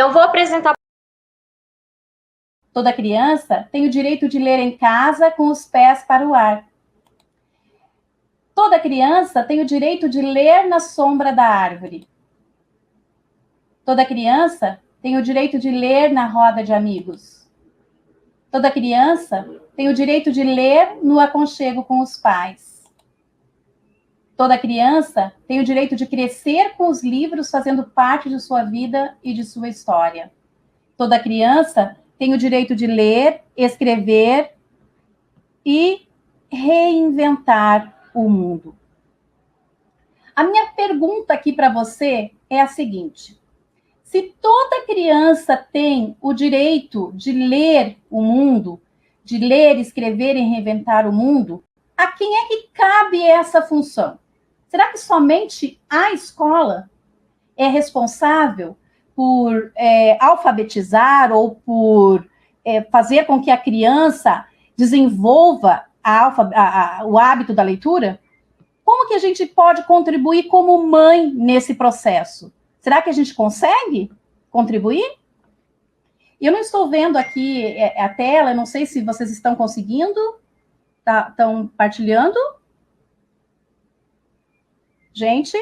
Então, vou apresentar. Toda criança tem o direito de ler em casa com os pés para o ar. Toda criança tem o direito de ler na sombra da árvore. Toda criança tem o direito de ler na roda de amigos. Toda criança tem o direito de ler no aconchego com os pais. Toda criança tem o direito de crescer com os livros fazendo parte de sua vida e de sua história. Toda criança tem o direito de ler, escrever e reinventar o mundo. A minha pergunta aqui para você é a seguinte: se toda criança tem o direito de ler o mundo, de ler, escrever e reinventar o mundo, a quem é que cabe essa função? Será que somente a escola é responsável por alfabetizar ou por fazer com que a criança desenvolva o hábito da leitura? Como que a gente pode contribuir como mãe nesse processo? Será que a gente consegue contribuir? Eu não estou vendo aqui a tela, eu não sei se vocês estão conseguindo, estão partilhando. Gente,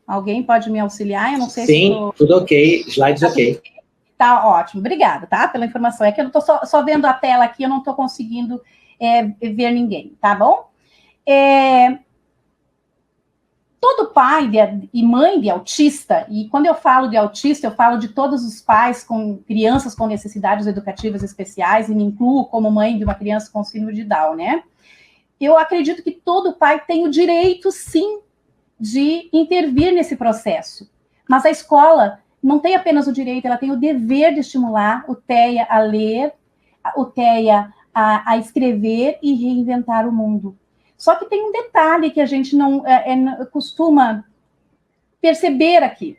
alguém pode me auxiliar? Eu não sei se tudo ok, slides ok. Tá ótimo, obrigada, tá? Pela informação. É que eu não estou só vendo a tela aqui, eu não estou conseguindo ver ninguém, tá bom? Todo pai e mãe de autista, e quando eu falo de autista, eu falo de todos os pais com crianças com necessidades educativas especiais, e me incluo como mãe de uma criança com síndrome de Down, né? Eu acredito que todo pai tem o direito, sim, de intervir nesse processo. Mas a escola não tem apenas o direito, ela tem o dever de estimular o TEA a ler, o TEA a escrever e reinventar o mundo. Só que tem um detalhe que a gente não costuma perceber aqui.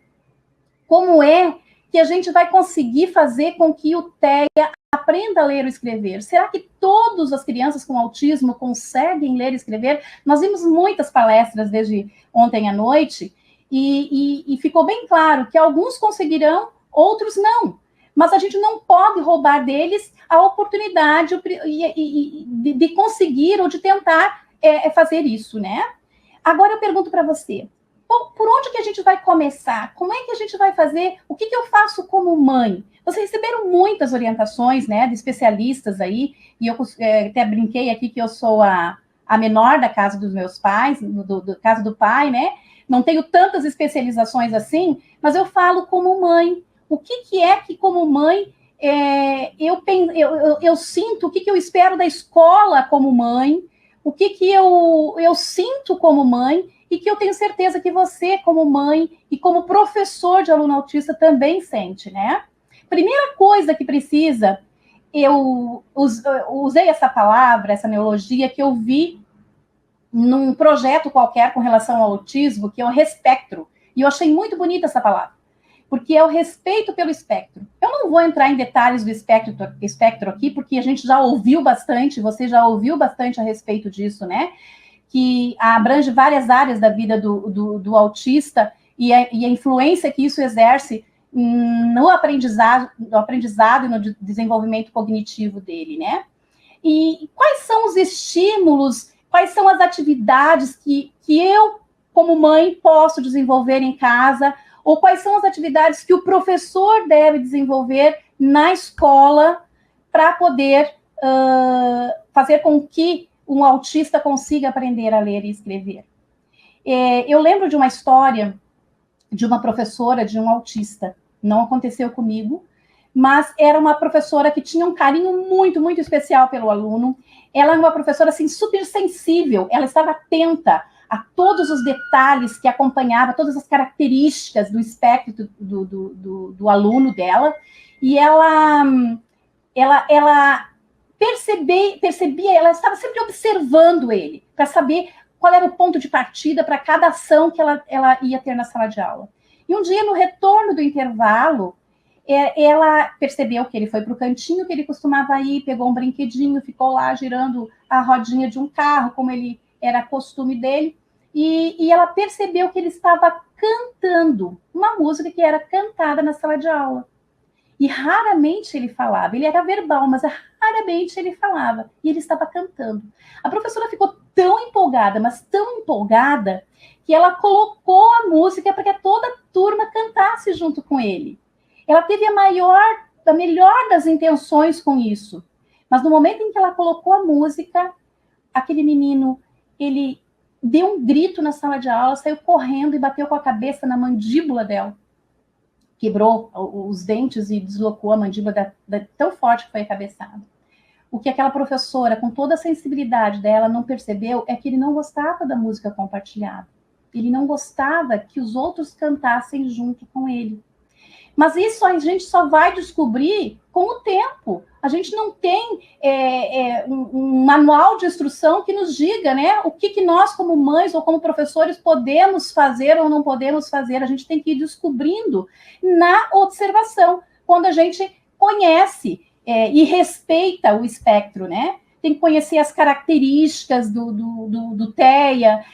Como é que a gente vai conseguir fazer com que o TEA aprenda a ler e escrever? Será que todas as crianças com autismo conseguem ler e escrever? Nós vimos muitas palestras desde ontem à noite e ficou bem claro que alguns conseguirão, outros não. Mas a gente não pode roubar deles a oportunidade de conseguir ou de tentar fazer isso, né? Agora eu pergunto para você, por onde que a gente vai começar? Como é que a gente vai fazer? O que eu faço como mãe? Vocês receberam muitas orientações, né, de especialistas aí, e eu até brinquei aqui que eu sou a menor da casa dos meus pais, do casa do pai, né? Não tenho tantas especializações assim, mas eu falo como mãe. O que é que, como mãe, eu sinto, o que eu espero da escola como mãe, o que eu sinto como mãe, e que eu tenho certeza que você, como mãe e como professor de aluno autista, também sente, né? Primeira coisa que precisa, eu usei essa palavra, essa neologia, que eu vi num projeto qualquer com relação ao autismo, que é o respectro. E eu achei muito bonita essa palavra, porque é o respeito pelo espectro. Eu não vou entrar em detalhes do espectro aqui, porque a gente já ouviu bastante, você já ouviu bastante a respeito disso, né? Que abrange várias áreas da vida do autista e a influência que isso exerce no aprendizado e no desenvolvimento cognitivo dele, né? E quais são os estímulos, quais são as atividades que eu, como mãe, posso desenvolver em casa, ou quais são as atividades que o professor deve desenvolver na escola para poder fazer com que um autista consiga aprender a ler e escrever. Eu lembro de uma história de uma professora de um autista. Não aconteceu comigo, mas era uma professora que tinha um carinho muito, muito especial pelo aluno. Ela era uma professora, assim, super sensível. Ela estava atenta a todos os detalhes que acompanhava, todas as características do espectro do aluno dela. E ela percebia, ela estava sempre observando ele, para saber qual era o ponto de partida para cada ação que ela ia ter na sala de aula. E um dia, no retorno do intervalo, ela percebeu que ele foi para o cantinho que ele costumava ir, pegou um brinquedinho, ficou lá girando a rodinha de um carro, como ele era costume dele, e ela percebeu que ele estava cantando uma música que era cantada na sala de aula. E raramente ele falava, ele era verbal, mas raramente ele falava, e ele estava cantando. A professora ficou tão empolgada, mas tão empolgada, que ela colocou a música para que toda a turma cantasse junto com ele. Ela teve a melhor das intenções com isso, mas no momento em que ela colocou a música, aquele menino, ele deu um grito na sala de aula, saiu correndo e bateu com a cabeça na mandíbula dela. Quebrou os dentes e deslocou a mandíbula tão forte que foi a cabeçada. O que aquela professora, com toda a sensibilidade dela, não percebeu é que ele não gostava da música compartilhada. Ele não gostava que os outros cantassem junto com ele. Mas isso a gente só vai descobrir com o tempo. A gente não tem um manual de instrução que nos diga, né, o que nós, como mães ou como professores, podemos fazer ou não podemos fazer. A gente tem que ir descobrindo na observação, quando a gente conhece e respeita o espectro, né? Tem que conhecer as características do TEA,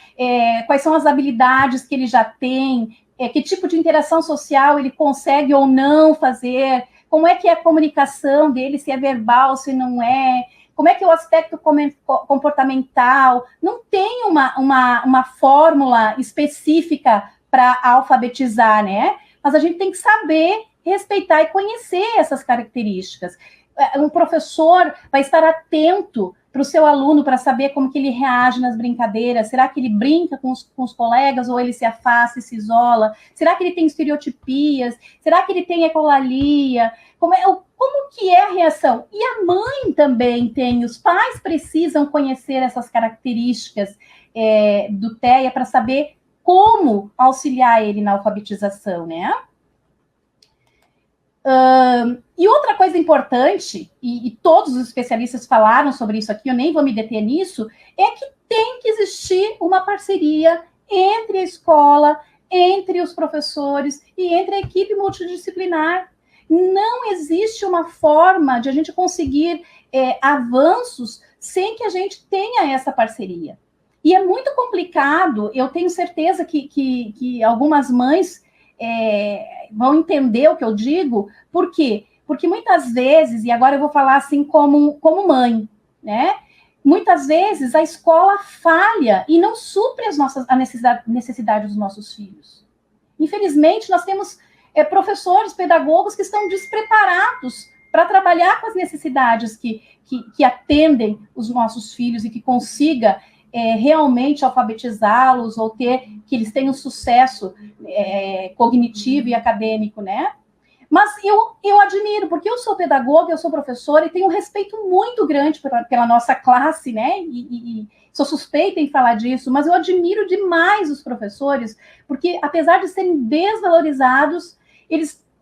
quais são as habilidades que ele já tem, que tipo de interação social ele consegue ou não fazer, como é que é a comunicação dele, se é verbal, se não é, como é que é o aspecto comportamental. Não tem uma fórmula específica para alfabetizar, né? Mas a gente tem que saber respeitar e conhecer essas características. Um professor vai estar atento para o seu aluno para saber como que ele reage nas brincadeiras. Será que ele brinca com os colegas ou ele se afasta e se isola? Será que ele tem estereotipias? Será que ele tem ecolalia? Como que é a reação? E a mãe também tem, os pais precisam conhecer essas características do TEA para saber como auxiliar ele na alfabetização, né? E outra coisa importante, e todos os especialistas falaram sobre isso aqui, eu nem vou me deter nisso, é que tem que existir uma parceria entre a escola, entre os professores e entre a equipe multidisciplinar. Não existe uma forma de a gente conseguir avanços sem que a gente tenha essa parceria. E é muito complicado, eu tenho certeza que algumas mães vão entender o que eu digo. Por quê? Porque muitas vezes, e agora eu vou falar assim como mãe, né? Muitas vezes a escola falha e não supre a necessidade dos nossos filhos. Infelizmente, nós temos professores, pedagogos que estão despreparados para trabalhar com as necessidades que atendem os nossos filhos e que consiga realmente alfabetizá-los ou que eles tenham sucesso cognitivo e acadêmico, né? Mas eu admiro, porque eu sou pedagoga, eu sou professora e tenho um respeito muito grande pela nossa classe, né? E sou suspeita em falar disso, mas eu admiro demais os professores, porque apesar de serem desvalorizados,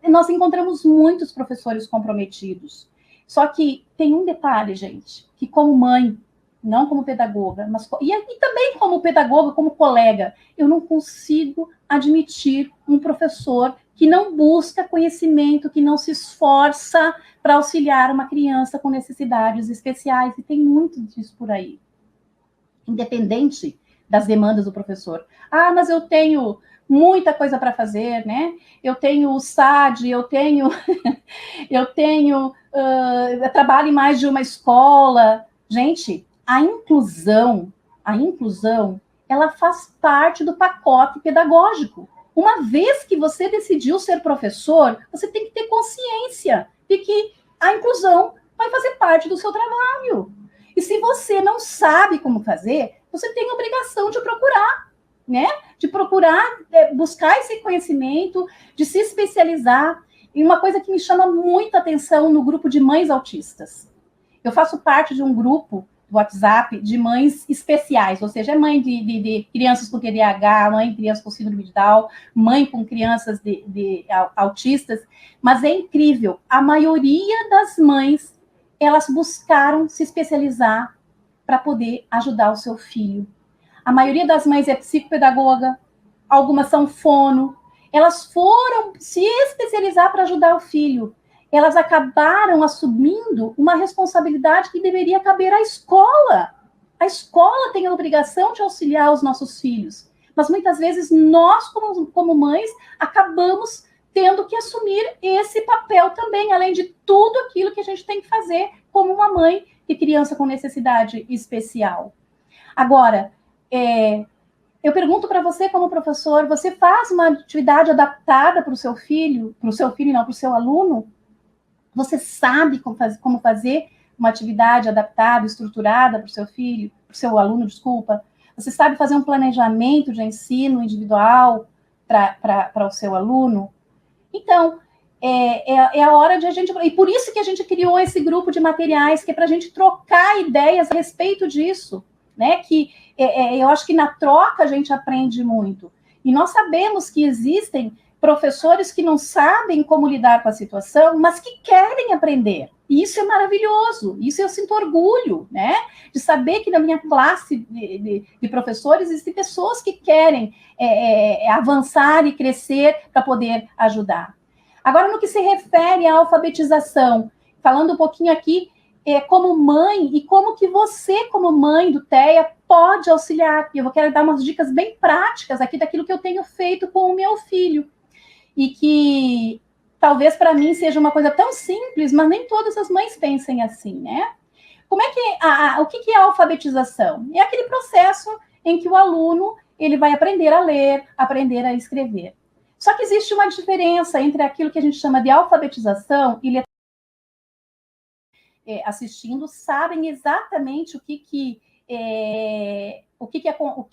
nós encontramos muitos professores comprometidos. Só que tem um detalhe, gente, que como mãe, não como pedagoga, mas e também como pedagoga, como colega, eu não consigo admitir um professor que não busca conhecimento, que não se esforça para auxiliar uma criança com necessidades especiais, e tem muito disso por aí. Independente das demandas do professor. Ah, mas eu tenho muita coisa para fazer, né? Eu tenho o SAD, eu trabalho em mais de uma escola. Gente, a inclusão, ela faz parte do pacote pedagógico. Uma vez que você decidiu ser professor, você tem que ter consciência de que a inclusão vai fazer parte do seu trabalho. E se você não sabe como fazer, você tem a obrigação de procurar, né? De procurar, buscar esse conhecimento, de se especializar. E uma coisa que me chama muita atenção no grupo de mães autistas. Eu faço parte de um grupo do WhatsApp de mães especiais, ou seja, é mãe de crianças com TDAH, mãe de crianças com síndrome de Down, mãe com crianças autistas, mas é incrível, a maioria das mães, elas buscaram se especializar para poder ajudar o seu filho. A maioria das mães é psicopedagoga, algumas são fono, elas foram se especializar para ajudar o filho. Elas acabaram assumindo uma responsabilidade que deveria caber à escola. A escola tem a obrigação de auxiliar os nossos filhos, mas muitas vezes nós, como mães, acabamos tendo que assumir esse papel também, além de tudo aquilo que a gente tem que fazer como uma mãe de criança com necessidade especial. Agora, eu pergunto para você, como professor, você faz uma atividade adaptada para o seu filho, para o seu aluno? Você sabe como fazer uma atividade adaptada, estruturada para o seu filho, para o seu aluno, desculpa? Você sabe fazer um planejamento de ensino individual para o seu aluno? Então, é a hora de a gente... E por isso que a gente criou esse grupo de materiais, que é para a gente trocar ideias a respeito disso, né? Que eu acho que na troca a gente aprende muito. E nós sabemos que existem professores que não sabem como lidar com a situação, mas que querem aprender. E isso é maravilhoso, isso eu sinto orgulho, né? De saber que na minha classe de professores existem pessoas que querem avançar e crescer para poder ajudar. Agora, no que se refere à alfabetização, falando um pouquinho aqui, como mãe, e como que você, como mãe do TEA, pode auxiliar. E eu quero dar umas dicas bem práticas aqui daquilo que eu tenho feito com o meu filho. E que talvez para mim seja uma coisa tão simples, mas nem todas as mães pensem assim, né? Como é que o que é a alfabetização? É aquele processo em que o aluno ele vai aprender a ler, aprender a escrever. Só que existe uma diferença entre aquilo que a gente chama de alfabetização e assistindo sabem exatamente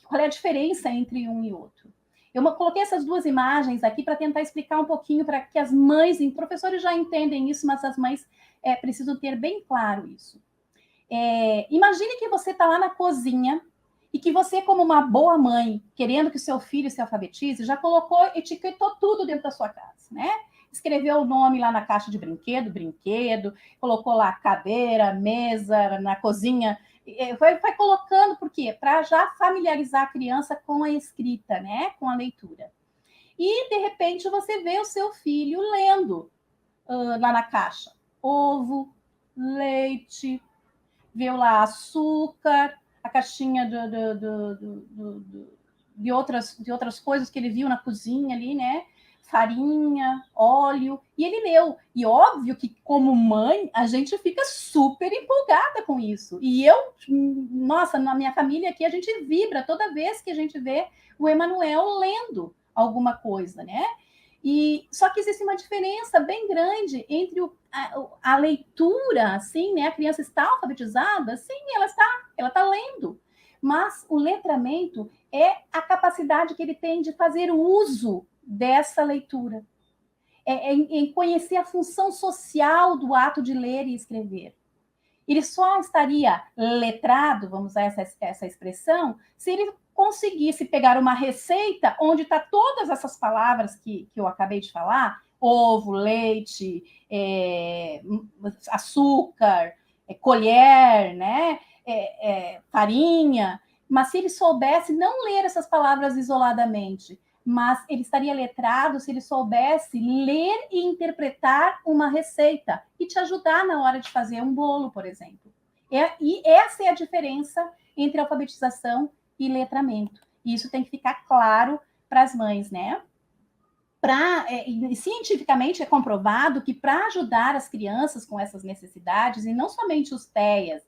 qual é a diferença entre um e outro. Eu coloquei essas duas imagens aqui para tentar explicar um pouquinho para que as mães, e professores já entendem isso, mas as mães precisam ter bem claro isso. Imagine que você está lá na cozinha e que você, como uma boa mãe, querendo que o seu filho se alfabetize, já etiquetou tudo dentro da sua casa, né? Escreveu o nome lá na caixa de brinquedo, colocou lá cadeira, mesa, na cozinha... Vai colocando, por quê? Para já familiarizar a criança com a escrita, né? Com a leitura. E, de repente, você vê o seu filho lendo lá na caixa. Ovo, leite, vê lá açúcar, a caixinha de outras coisas que ele viu na cozinha ali, né? Farinha, óleo, e ele leu. E óbvio que, como mãe, a gente fica super empolgada com isso. E nossa, na minha família aqui, a gente vibra toda vez que a gente vê o Emanuel lendo alguma coisa, né? Só que existe uma diferença bem grande entre a leitura, assim, né? A criança está alfabetizada, sim, ela está lendo. Mas o letramento é a capacidade que ele tem de fazer uso dessa leitura, em conhecer a função social do ato de ler e escrever. Ele só estaria letrado, vamos usar essa expressão, se ele conseguisse pegar uma receita onde está todas essas palavras que eu acabei de falar, ovo, leite, açúcar, colher, né? Farinha, mas se ele soubesse não ler essas palavras isoladamente, mas ele estaria letrado se ele soubesse ler e interpretar uma receita e te ajudar na hora de fazer um bolo, por exemplo. E essa é a diferença entre alfabetização e letramento. E isso tem que ficar claro para as mães, né? Cientificamente é comprovado que para ajudar as crianças com essas necessidades, e não somente os TEAs,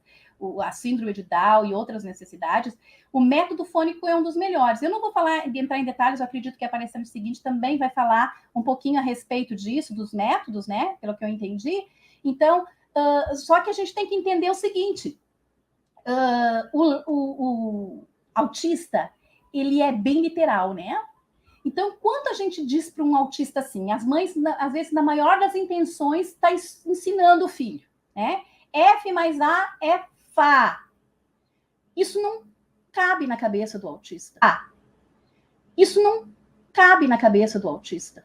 a síndrome de Down e outras necessidades, o método fônico é um dos melhores. Eu não vou entrar em detalhes, eu acredito que a palestrante seguinte também vai falar um pouquinho a respeito disso, dos métodos, né? Pelo que eu entendi. Então, só que a gente tem que entender o seguinte, o autista, ele é bem literal, né? Então, quando a gente diz para um autista assim, as mães, às vezes, na maior das intenções, está ensinando o filho, né? F mais A é Fá. Isso não cabe na cabeça do autista. Isso não cabe na cabeça do autista.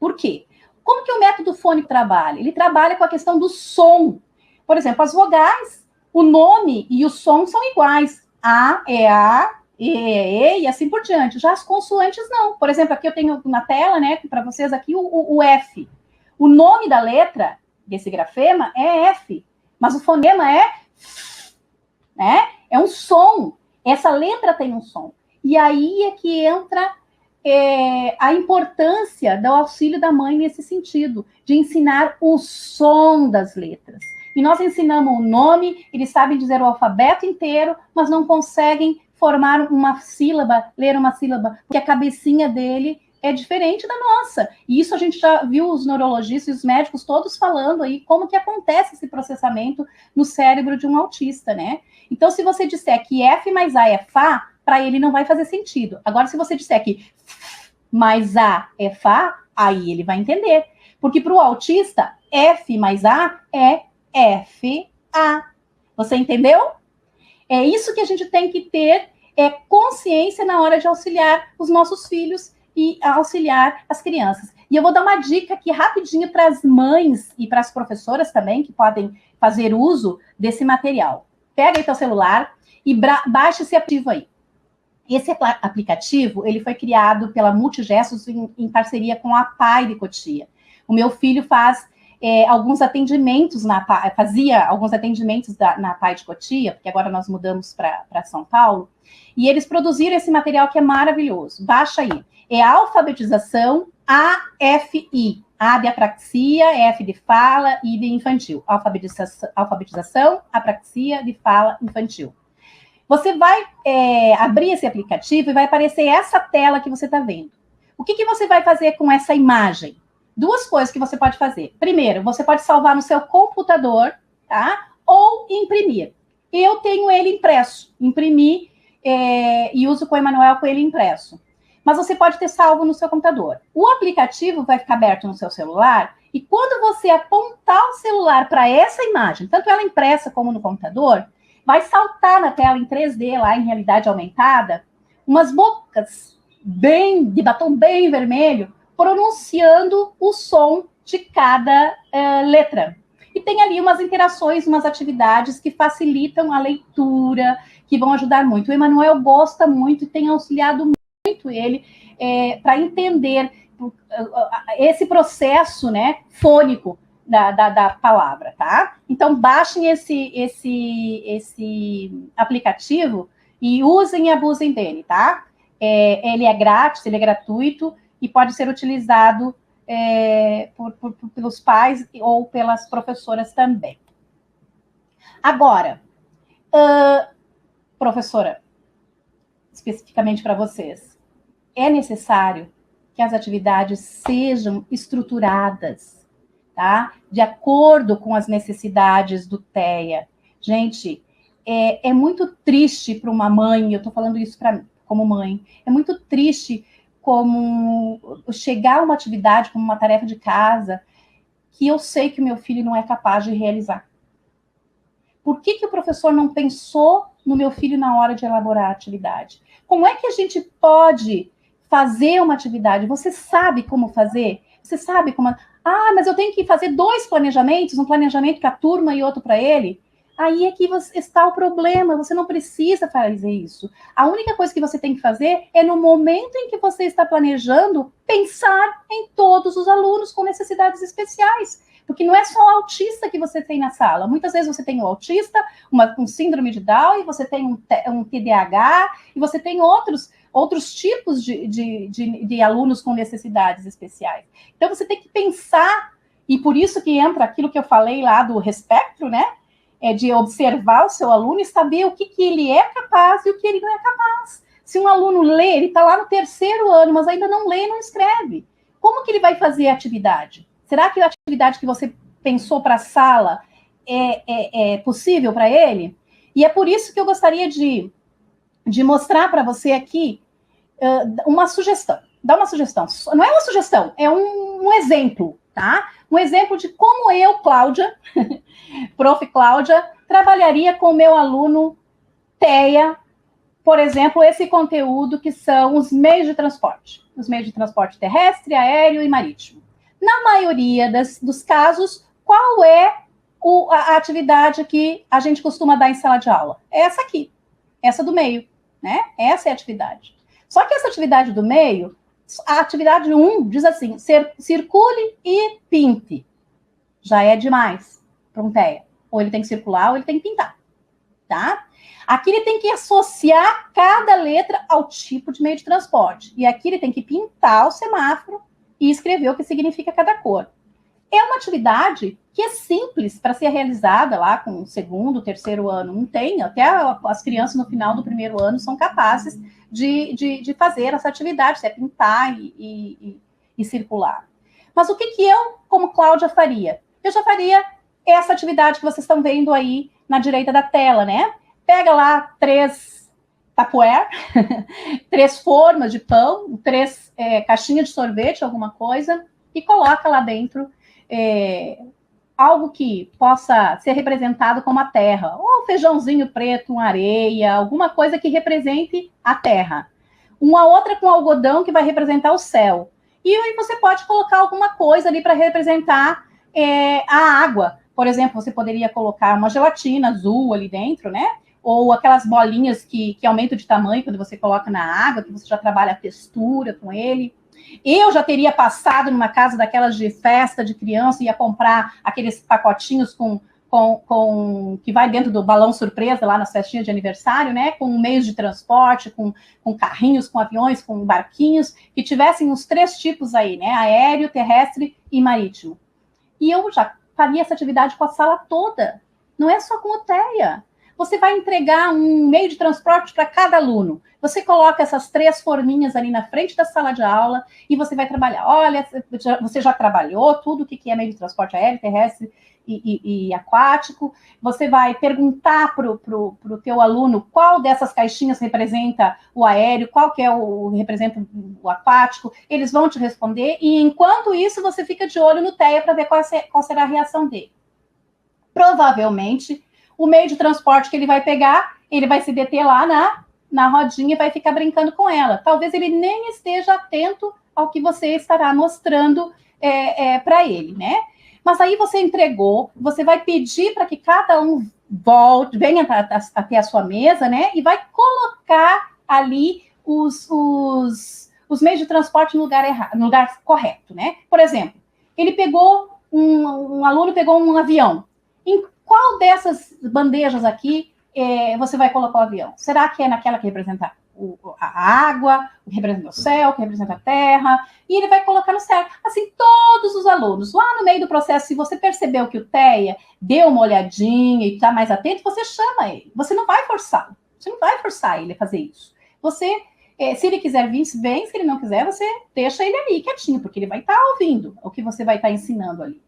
Por quê? Como que o método fônico trabalha? Ele trabalha com a questão do som. Por exemplo, as vogais, o nome e o som são iguais. A é A, E é E e assim por diante. Já as consoantes não. Por exemplo, aqui eu tenho na tela, né, para vocês aqui, o F. O nome da letra desse grafema é F, mas o fonema é F, né? É um som. Essa letra tem um som. E aí é que entra a importância do auxílio da mãe nesse sentido, de ensinar o som das letras. E nós ensinamos o nome, eles sabem dizer o alfabeto inteiro, mas não conseguem formar uma sílaba, ler uma sílaba, porque a cabecinha dele é diferente da nossa. E isso a gente já viu os neurologistas e os médicos todos falando aí como que acontece esse processamento no cérebro de um autista, né? Então, se você disser que F mais A é Fá, para ele não vai fazer sentido. Agora, se você disser que F mais A é Fá, aí ele vai entender. Porque para o autista, F mais A é F-A. Você entendeu? É isso que a gente tem que ter consciência na hora de auxiliar os nossos filhos e auxiliar as crianças. E eu vou dar uma dica aqui rapidinho para as mães e para as professoras também, que podem fazer uso desse material. Pega aí teu celular e baixa esse aplicativo aí. Esse aplicativo, ele foi criado pela Multigestos em parceria com a PAI de Cotia. O meu filho faz alguns atendimentos fazia alguns atendimentos na PAI de Cotia, porque agora nós mudamos para São Paulo, e eles produziram esse material que é maravilhoso. Baixa aí. É alfabetização AFI. A de apraxia, F de fala, I de infantil. Alfabetização, apraxia de fala infantil. Você vai abrir esse aplicativo e vai aparecer essa tela que você está vendo. O que você vai fazer com essa imagem? Duas coisas que você pode fazer. Primeiro, você pode salvar no seu computador, tá? Ou imprimir. Eu tenho ele impresso. Imprimi e uso com o Emanuel com ele impresso. Mas você pode ter salvo no seu computador. O aplicativo vai ficar aberto no seu celular e quando você apontar o celular para essa imagem, tanto ela impressa como no computador, vai saltar na tela em 3D, lá em realidade aumentada, umas bocas de batom bem vermelho, pronunciando o som de cada letra. E tem ali umas interações, umas atividades que facilitam a leitura, que vão ajudar muito. O Emanuel gosta muito e tem auxiliado muito ele para entender esse processo, né, fônico da palavra, tá? Então, baixem esse aplicativo e usem e abusem dele, tá? Ele é grátis, ele é gratuito e pode ser utilizado pelos pais ou pelas professoras também. Agora, professora, especificamente para vocês, é necessário que as atividades sejam estruturadas, tá? De acordo com as necessidades do TEA. Gente, é muito triste para uma mãe, eu estou falando isso como mãe, é muito triste como chegar a uma atividade, como uma tarefa de casa, que eu sei que o meu filho não é capaz de realizar. Por que o professor não pensou no meu filho na hora de elaborar a atividade? Como é que a gente pode fazer uma atividade? Você sabe como fazer? Você sabe como... Ah, mas eu tenho que fazer 2 planejamentos, um planejamento para a turma e outro para ele? Aí é que está o problema, você não precisa fazer isso. A única coisa que você tem que fazer é, no momento em que você está planejando, pensar em todos os alunos com necessidades especiais. Porque não é só o autista que você tem na sala. Muitas vezes você tem o autista, com síndrome de Down, e você tem um TDAH, e você tem outros tipos de alunos com necessidades especiais. Então, você tem que pensar, e por isso que entra aquilo que eu falei lá do espectro, né? De observar o seu aluno e saber o que ele é capaz e o que ele não é capaz. Se um aluno lê, ele está lá no 3º ano, mas ainda não lê e não escreve. Como que ele vai fazer a atividade? Será que a atividade que você pensou para a sala é possível para ele? E é por isso que eu gostaria de mostrar para você aqui uma sugestão. Dá uma sugestão. Não é uma sugestão, é um exemplo, tá? Um exemplo de como eu, Cláudia, prof. Cláudia, trabalharia com o meu aluno TEA, por exemplo, esse conteúdo que são os meios de transporte. Os meios de transporte terrestre, aéreo e marítimo. Na maioria dos casos, qual é a atividade que a gente costuma dar em sala de aula? É essa aqui, essa do meio, né? Essa é a atividade. Só que essa atividade do meio, a atividade 1 diz assim, circule e pinte. Já é demais para um TEA. Ou ele tem que circular ou ele tem que pintar. tá? Aqui ele tem que associar cada letra ao tipo de meio de transporte. E aqui ele tem que pintar o semáforo e escrever o que significa cada cor. É uma atividade que é simples para ser realizada lá com o segundo, terceiro ano. Não tem, até as crianças no final do primeiro ano são capazes de fazer essa atividade, se é pintar e circular. Mas o que eu, como Cláudia, faria? Eu já faria essa atividade que vocês estão vendo aí na direita da tela, né? Pega lá 3 Tupperware, 3 formas de pão, 3 caixinhas de sorvete, alguma coisa, e coloca lá dentro algo que possa ser representado como a terra, ou um feijãozinho preto, uma areia, alguma coisa que represente a terra. Uma outra com algodão que vai representar o céu. E aí você pode colocar alguma coisa ali para representar a água. Por exemplo, você poderia colocar uma gelatina azul ali dentro, né? Ou aquelas bolinhas que aumentam de tamanho quando você coloca na água, que você já trabalha a textura com ele. Eu já teria passado numa casa daquelas de festa de criança, ia comprar aqueles pacotinhos que vai dentro do balão surpresa lá nas festinhas de aniversário, né? Com meios de transporte, com carrinhos, com aviões, com barquinhos, que tivessem os 3 tipos aí, né? Aéreo, terrestre e marítimo. E eu já faria essa atividade com a sala toda. Não é só com o TEA. Você vai entregar um meio de transporte para cada aluno. Você coloca essas 3 forminhas ali na frente da sala de aula e você vai trabalhar. Olha, você já trabalhou tudo o que é meio de transporte aéreo, terrestre e aquático. Você vai perguntar para o teu aluno qual dessas caixinhas representa o aéreo, qual que representa o aquático. Eles vão te responder e, enquanto isso, você fica de olho no TEA para ver qual será a reação dele. Provavelmente, o meio de transporte que ele vai pegar, ele vai se deter lá na rodinha e vai ficar brincando com ela. Talvez ele nem esteja atento ao que você estará mostrando para ele, né? Mas aí você entregou, você vai pedir para que cada um venha até a sua mesa, né? E vai colocar ali os meios de transporte no lugar correto, né? Por exemplo, ele pegou, um aluno pegou um avião. Em qual dessas bandejas aqui você vai colocar o avião? Será que é naquela que representa a água, que representa o céu, que representa a terra? E ele vai colocar no céu. Assim, todos os alunos, lá no meio do processo, se você percebeu que o TEA deu uma olhadinha e está mais atento, você chama ele. Você não vai forçá-lo. Você não vai forçar ele a fazer isso. Você, se ele quiser vir, vem. Se ele não quiser, você deixa ele ali quietinho, porque ele vai estar ouvindo o que você vai estar ensinando ali.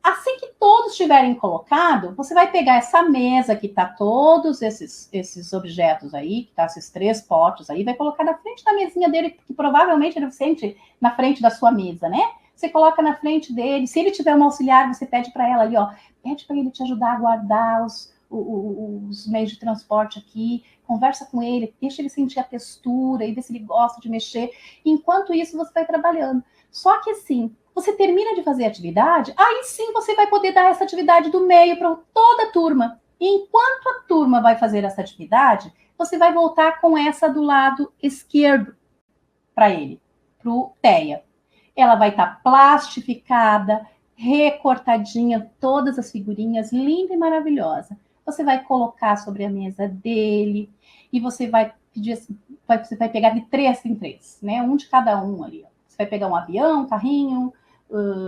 Assim que todos estiverem colocados, você vai pegar essa mesa que está todos esses objetos aí, que tá esses 3 potes aí, vai colocar na frente da mesinha dele, que provavelmente ele sente na frente da sua mesa, né? Você coloca na frente dele. Se ele tiver um auxiliar, você pede para ela ali, ó, pede para ele te ajudar a guardar os meios de transporte aqui, conversa com ele, deixa ele sentir a textura e ver se ele gosta de mexer. Enquanto isso, você vai trabalhando. Só que assim, você termina de fazer a atividade, aí sim você vai poder dar essa atividade do meio para toda a turma. E enquanto a turma vai fazer essa atividade, você vai voltar com essa do lado esquerdo para ele, para o TEA. Ela vai estar plastificada, recortadinha, todas as figurinhas, linda e maravilhosa. Você vai colocar sobre a mesa dele e você vai pedir assim, você vai pegar de 3 em 3, né? Um de cada um ali. Você vai pegar um avião, um carrinho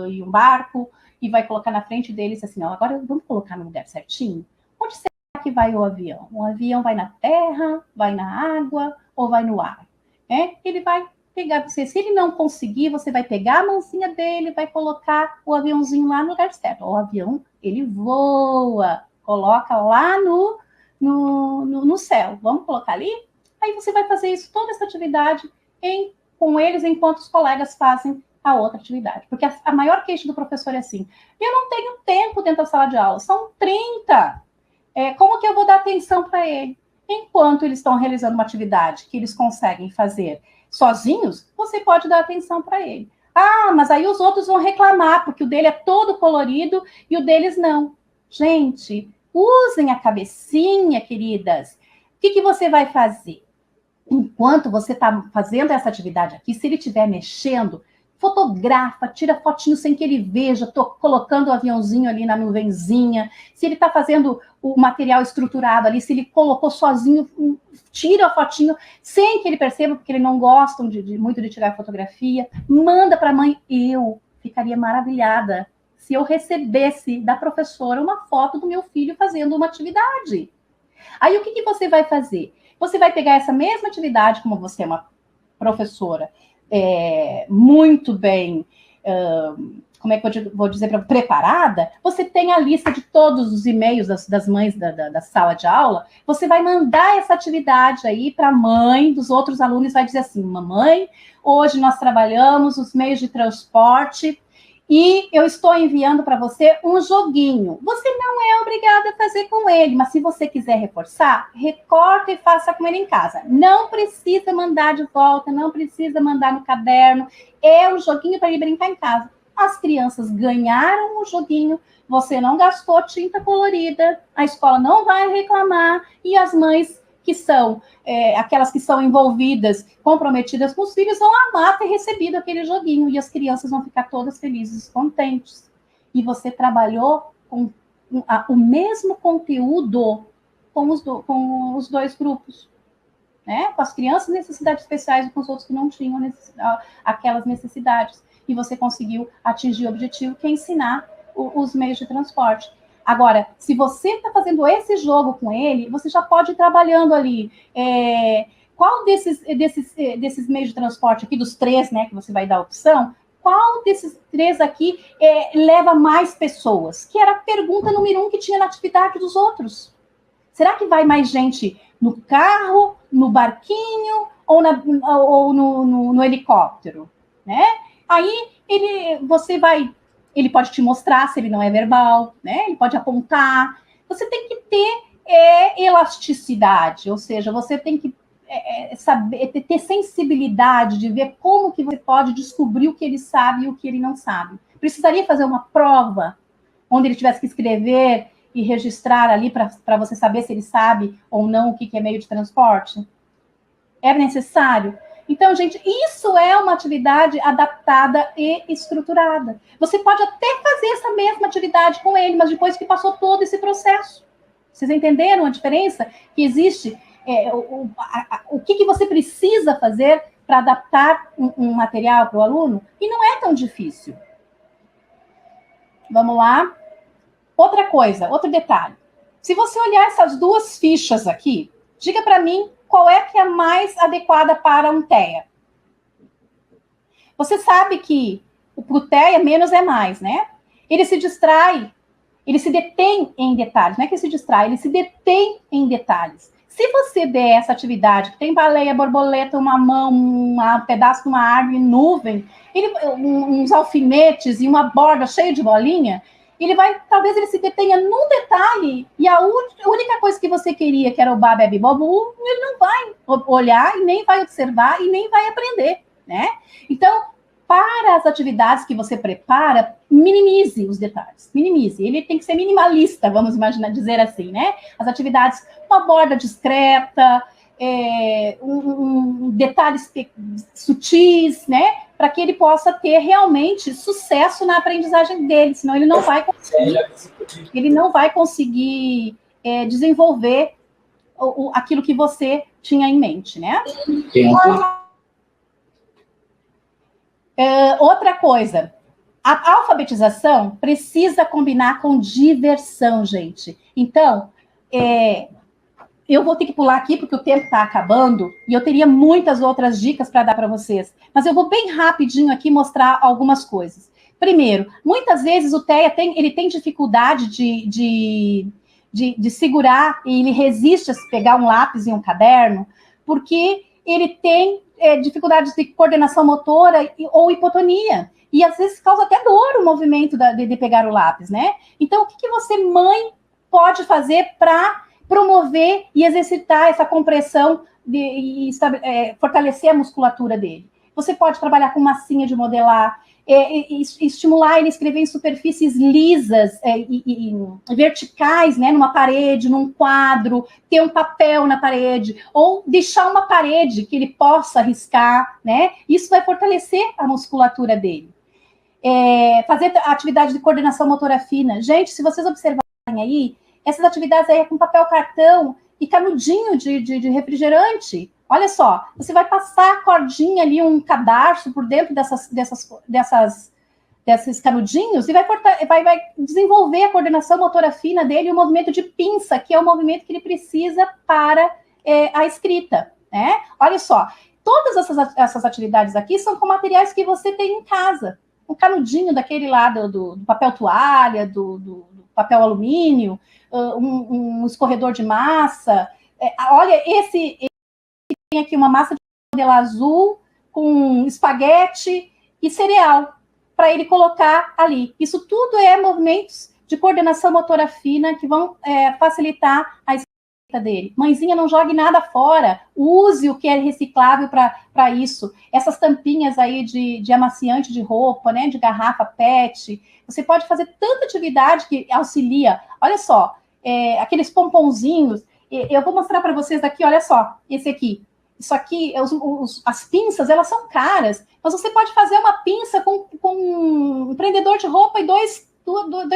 e um barco e vai colocar na frente deles assim, ó, agora vamos colocar no lugar certinho? Onde será que vai o avião? O avião vai na terra, vai na água ou vai no ar? Ele vai pegar você. Se ele não conseguir, você vai pegar a mãozinha dele, vai colocar o aviãozinho lá no lugar certo. O avião, ele voa. Coloca lá no céu. Vamos colocar ali? Aí você vai fazer isso, toda essa atividade com eles, enquanto os colegas fazem a outra atividade. Porque a maior queixa do professor é assim, eu não tenho tempo dentro da sala de aula, são 30. Como que eu vou dar atenção para ele? Enquanto eles estão realizando uma atividade que eles conseguem fazer sozinhos, você pode dar atenção para ele. Ah, mas aí os outros vão reclamar, porque o dele é todo colorido e o deles não. Gente, usem a cabecinha, queridas. O que você vai fazer? Enquanto você está fazendo essa atividade aqui, se ele estiver mexendo, fotografa, tira fotinho sem que ele veja, tô colocando o aviãozinho ali na nuvenzinha, se ele está fazendo o material estruturado ali, se ele colocou sozinho, tira a fotinho sem que ele perceba, porque eles não gostam muito de tirar fotografia, manda para a mãe. Eu ficaria maravilhada se eu recebesse da professora uma foto do meu filho fazendo uma atividade. Aí o que você vai fazer? Você vai pegar essa mesma atividade, como você é uma professora muito bem, como é que eu vou dizer, preparada, você tem a lista de todos os e-mails das mães da sala de aula, você vai mandar essa atividade aí para a mãe dos outros alunos, vai dizer assim, mamãe, hoje nós trabalhamos os meios de transporte e eu estou enviando para você um joguinho. Você não é obrigada a fazer com ele, mas se você quiser reforçar, recorta e faça com ele em casa. Não precisa mandar de volta, não precisa mandar no caderno. É um joguinho para ele brincar em casa. As crianças ganharam o joguinho, você não gastou tinta colorida, a escola não vai reclamar e as mães que são aquelas que são envolvidas, comprometidas com os filhos, vão amar ter recebido aquele joguinho e as crianças vão ficar todas felizes e contentes. E você trabalhou com o mesmo conteúdo com os dois grupos, né? Com as crianças necessidades especiais e com os outros que não tinham aquelas necessidades. E você conseguiu atingir o objetivo, que é ensinar os meios de transporte. Agora, se você está fazendo esse jogo com ele, você já pode ir trabalhando ali. Qual desses meios de transporte aqui, dos 3, né, que você vai dar a opção, qual desses 3 aqui leva mais pessoas? Que era a pergunta número 1 que tinha na atividade dos outros. Será que vai mais gente no carro, no barquinho ou no helicóptero? Né? Aí ele pode te mostrar se ele não é verbal, né? Ele pode apontar. Você tem que ter elasticidade, ou seja, você tem que saber, ter sensibilidade de ver como que você pode descobrir o que ele sabe e o que ele não sabe. Precisaria fazer uma prova onde ele tivesse que escrever e registrar ali para você saber se ele sabe ou não o que é meio de transporte? É necessário? Então, gente, isso é uma atividade adaptada e estruturada. Você pode até fazer essa mesma atividade com ele, mas depois que passou todo esse processo. Vocês entenderam a diferença que existe? O que você precisa fazer para adaptar um material para o aluno? E não é tão difícil. Vamos lá. Outra coisa, outro detalhe. Se você olhar essas 2 fichas aqui, diga para mim qual é que é a mais adequada para um TEA. Você sabe que o TEA menos é mais, né? Ele se distrai, ele se detém em detalhes. Não é que ele se distrai, ele se detém em detalhes. Se você der essa atividade, que tem baleia, borboleta, uma mão, um pedaço de uma árvore, nuvem, uns alfinetes e uma borda cheia de bolinha, talvez ele se detenha num detalhe, e a única coisa que você queria, que era o babebi bobu, ele não vai olhar, e nem vai observar, e nem vai aprender, né? Então, para as atividades que você prepara, minimize os detalhes, minimize. Ele tem que ser minimalista, vamos dizer assim, né? As atividades, uma borda discreta, detalhes sutis, né? Para que ele possa ter realmente sucesso na aprendizagem dele, senão ele não vai conseguir desenvolver aquilo que você tinha em mente, né? Outra coisa, a alfabetização precisa combinar com diversão, gente. Então, eu vou ter que pular aqui porque o tempo está acabando e eu teria muitas outras dicas para dar para vocês, mas eu vou bem rapidinho aqui mostrar algumas coisas. Primeiro, muitas vezes o TEA tem dificuldade de segurar e ele resiste a pegar um lápis e um caderno porque ele tem dificuldades de coordenação motora ou hipotonia. E às vezes causa até dor o movimento de pegar o lápis, né? Então, o que você, mãe, pode fazer para promover e exercitar essa compressão e fortalecer a musculatura dele? Você pode trabalhar com massinha de modelar, estimular ele a escrever em superfícies lisas e verticais, né, numa parede, num quadro, ter um papel na parede, ou deixar uma parede que ele possa riscar, né? Isso vai fortalecer a musculatura dele. Fazer atividade de coordenação motora fina. Gente, se vocês observarem aí, essas atividades aí é com papel cartão e canudinho de refrigerante. Olha só, você vai passar a cordinha ali, um cadarço por dentro desses canudinhos e vai desenvolver a coordenação motora fina dele e o movimento de pinça, que é o movimento que ele precisa para a escrita, né? Olha só, todas essas atividades aqui são com materiais que você tem em casa. Um canudinho daquele lá do papel toalha, do papel alumínio, um escorredor de massa. Olha, tem aqui uma massa de modelo azul com espaguete e cereal para ele colocar ali. Isso tudo é movimentos de coordenação motora fina que vão facilitar a escrita dele. Mãezinha, não jogue nada fora, use o que é reciclável para isso. Essas tampinhas aí de amaciante de roupa, né, de garrafa PET, você pode fazer tanta atividade que auxilia. Olha só, aqueles pomponzinhos, eu vou mostrar para vocês aqui, olha só, esse aqui. Isso aqui, as pinças, elas são caras, mas você pode fazer uma pinça com um prendedor de roupa e dois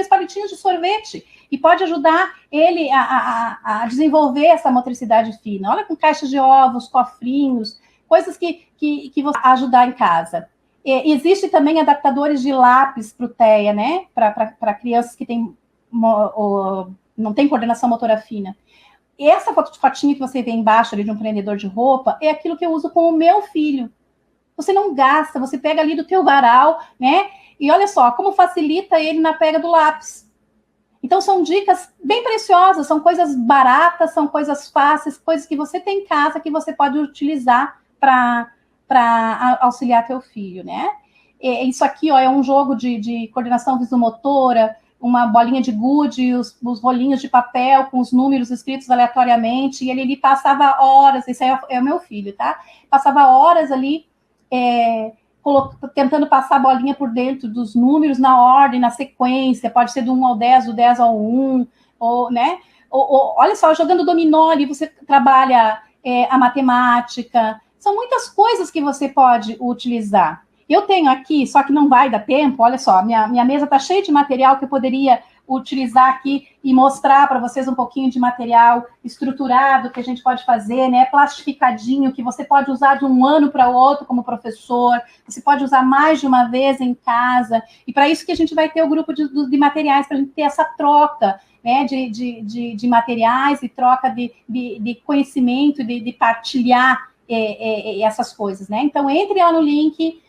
palitinhos de sorvete, e pode ajudar ele a desenvolver essa motricidade fina. Olha, com caixas de ovos, cofrinhos, coisas que vão ajudar em casa. Existe também adaptadores de lápis para o TEA, né? Para crianças que não têm coordenação motora fina. Essa fotinha que você vê embaixo ali de um prendedor de roupa é aquilo que eu uso com o meu filho. Você não gasta, você pega ali do teu varal, né? E olha só, como facilita ele na pega do lápis. Então, são dicas bem preciosas, são coisas baratas, são coisas fáceis, coisas que você tem em casa que você pode utilizar para auxiliar teu filho, né? Isso aqui, ó, é um jogo de coordenação visomotora, uma bolinha de gude, os rolinhos de papel com os números escritos aleatoriamente, e ele passava horas, esse aí é o meu filho, tá? Passava horas ali tentando passar a bolinha por dentro dos números na ordem, na sequência, pode ser do 1 ao 10, do 10 ao 1, ou, né? Olha só, jogando dominó ali, você trabalha a matemática, são muitas coisas que você pode utilizar. Eu tenho aqui, só que não vai dar tempo, olha só, minha mesa está cheia de material que eu poderia utilizar aqui e mostrar para vocês um pouquinho de material estruturado que a gente pode fazer, né, plastificadinho, que você pode usar de um ano para o outro como professor, você pode usar mais de uma vez em casa, e para isso que a gente vai ter o grupo de materiais, para a gente ter essa troca, né, de materiais e troca de conhecimento, de partilhar essas coisas, né, então entre lá no link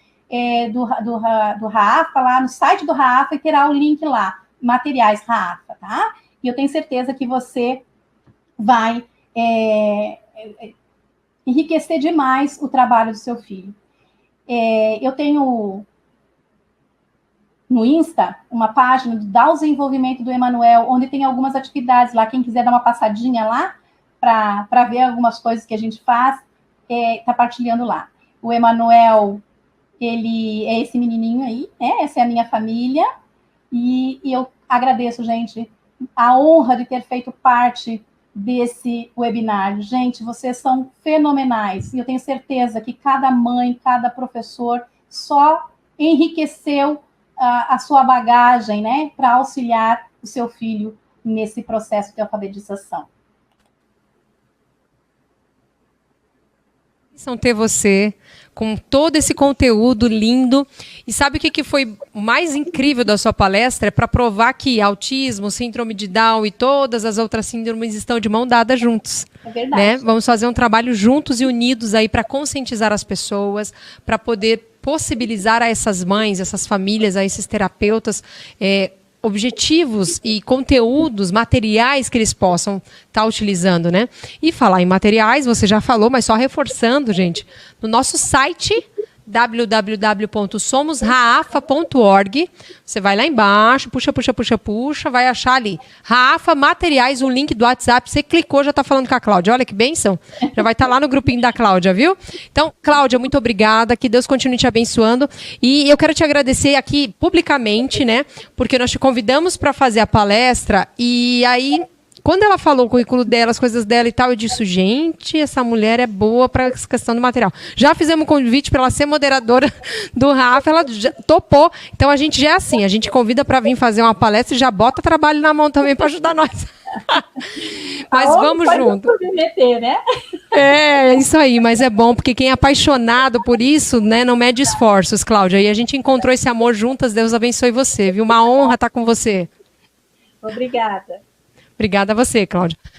do Rafa, lá no site do Rafa, e terá o link lá, materiais Rafa, tá? E eu tenho certeza que você vai enriquecer demais o trabalho do seu filho. Eu tenho no Insta uma página do Desenvolvimento do Emanuel, onde tem algumas atividades lá, quem quiser dar uma passadinha lá, para ver algumas coisas que a gente faz, tá partilhando lá. O Emanuel, ele é esse menininho aí, né? Essa é a minha família, e eu agradeço, gente, a honra de ter feito parte desse webinar. Gente, vocês são fenomenais, e eu tenho certeza que cada mãe, cada professor só enriqueceu a sua bagagem, né, para auxiliar o seu filho nesse processo de alfabetização. São ter você com todo esse conteúdo lindo. E sabe o que foi mais incrível da sua palestra? É para provar que autismo, síndrome de Down e todas as outras síndromes estão de mão dada juntos. É verdade. Né? Vamos fazer um trabalho juntos e unidos aí para conscientizar as pessoas, para poder possibilitar a essas mães, essas famílias, a esses terapeutas, objetivos e conteúdos, materiais que eles possam estar utilizando, né? E falar em materiais, você já falou, mas só reforçando, gente, no nosso site www.somosraafa.org. Você vai lá embaixo, puxa, vai achar ali. Raafa Materiais, o link do WhatsApp. Você clicou, já está falando com a Cláudia. Olha que bênção. Já vai estar lá no grupinho da Cláudia, viu? Então, Cláudia, muito obrigada. Que Deus continue te abençoando. E eu quero te agradecer aqui publicamente, né? Porque nós te convidamos para fazer a palestra e aí... Quando ela falou o currículo dela, as coisas dela e tal, eu disse, gente, essa mulher é boa para essa questão do material. Já fizemos um convite para ela ser moderadora do Rafa, ela já topou. Então, a gente já é assim, a gente convida para vir fazer uma palestra e já bota trabalho na mão também para ajudar nós. Mas vamos junto. Meter, né? É isso aí, mas é bom, porque quem é apaixonado por isso, né, não mede esforços, Cláudia. E a gente encontrou esse amor juntas, Deus abençoe você, viu? Uma honra estar com você. Obrigada. Obrigada a você, Cláudia.